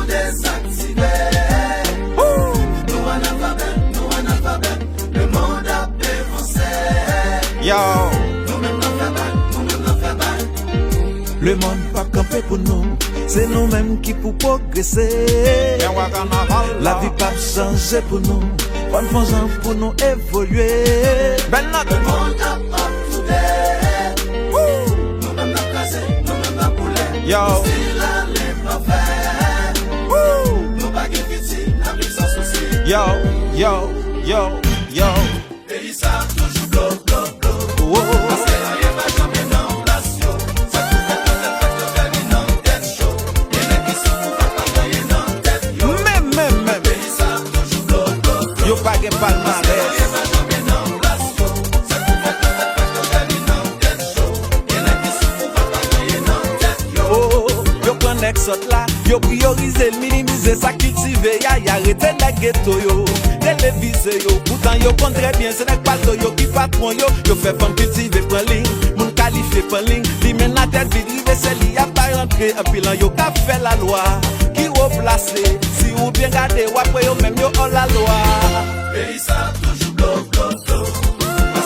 désactivé. Nous analphabètes, le monde a avancé. Yo. Nous-mêmes n'en fait bail. Le monde pas campé pour nous, c'est nous-mêmes qui pour progresser. La vie pas changer pour nous, bonne façon pour nous évoluer. Ben là, Le monde a up to date. Nous-mêmes n'a casé, nous-mêmes n'a boulé. Yo. Style à l'imparfait. Nous pas gué pitié, n'a plus sans souci. yo. Pays ça toujours bloc. Parce que rien va jamais dans place, yo. Ça tout fait peut-être dans tête chaud. Y'en a qui souffrent pas gagner dans tête, yo. Même. Pays ça toujours bloc. Yo pas gen palmarès. Rien va jamais dans place, yo. Ça tout fait peut-être gagner dans tête chaud. Y'en a qui souffrent pas gagner dans tête, yo. Yo prend l'exode là, yo priorise, minimiser ça cultiver, y arrêter les ghetto yo, téléviser yo, pourtant yo compte très bien, ce n'est pas toi yo qui patron yo, yo fait femme cultiver prend ligne, moun qualifié prend ligne, li men la tête vide, rive c'est li a pas rentré, un bilan yo ka fait la loi, qui replacer, si ou bien garder, ou après yo même yo hors la loi. Pays ça toujours bloc. Parce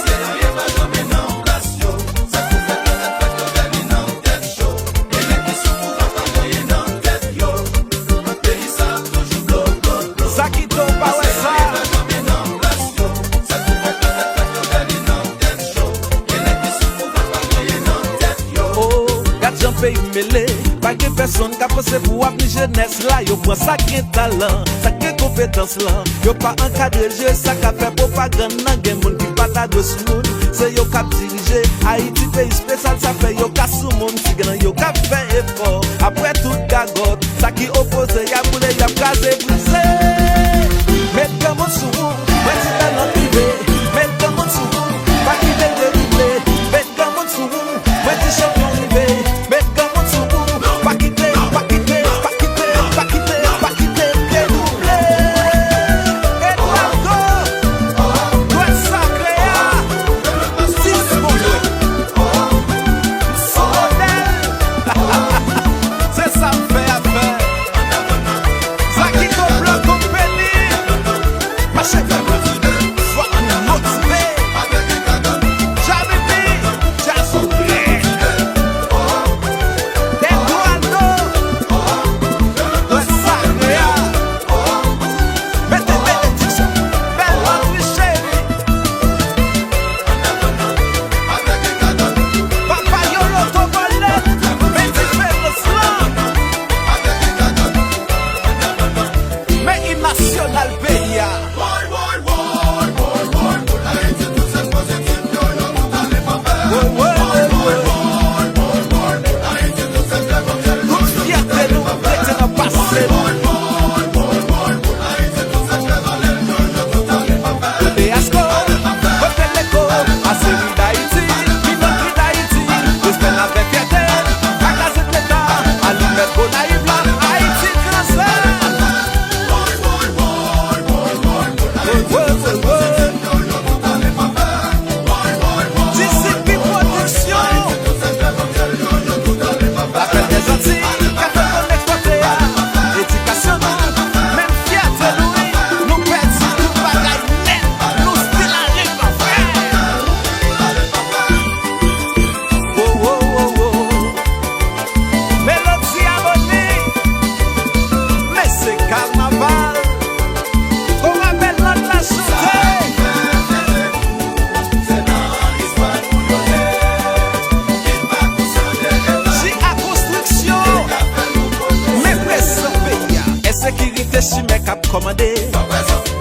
que rien va jamais dans place, yo. Ça tout fait peut-être gagner dans tête chaud. Y'en a qui souffrent pas gagner dans tête, yo. Pays ça toujours bloc. Ça qui tombe pas ouais ça. J'en pays mêlé, pas de personne qui a pensé pour appeler jeunesse là, yo prend ça qui est talent, ça qui est compétence là, yo pas encadré jeu, ça qui a fait propagande, nan gen moun qui pata de sous moun, c'est yo qui a dirigé, Haïti pays spécial, ça fait yo qui sous moun, si grand yo qui a fait effort, après tout gagote, ça qui opposé, y'a boulé, y'a casé, brisé, mettre comme mon sous moun, ouais si t'as l'en privé, mettre comme mon sous moun, pas qui veut déroulé, mettre comme mon sous moun, ouais si champion rivé.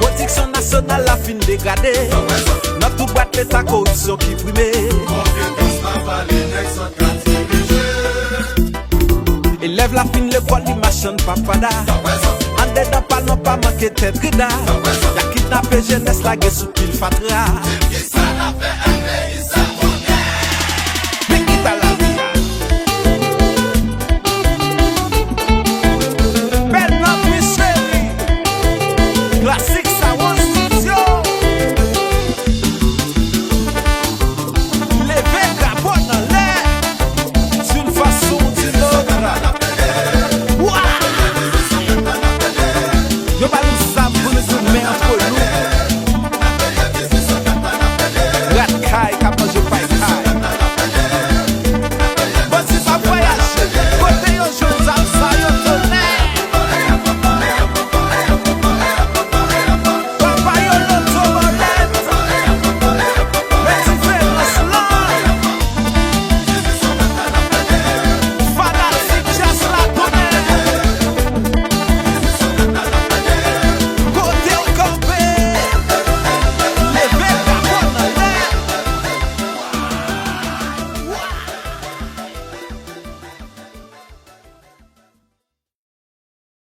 Protection nationale la fin dégradée. Notre tout boîte l'état corruption qui primée. Élève la fin l'école, il machin papada. En dedans parlons pas manquer tête rida. Y'a kidnappé jeunesse la guerre sous pile fatra.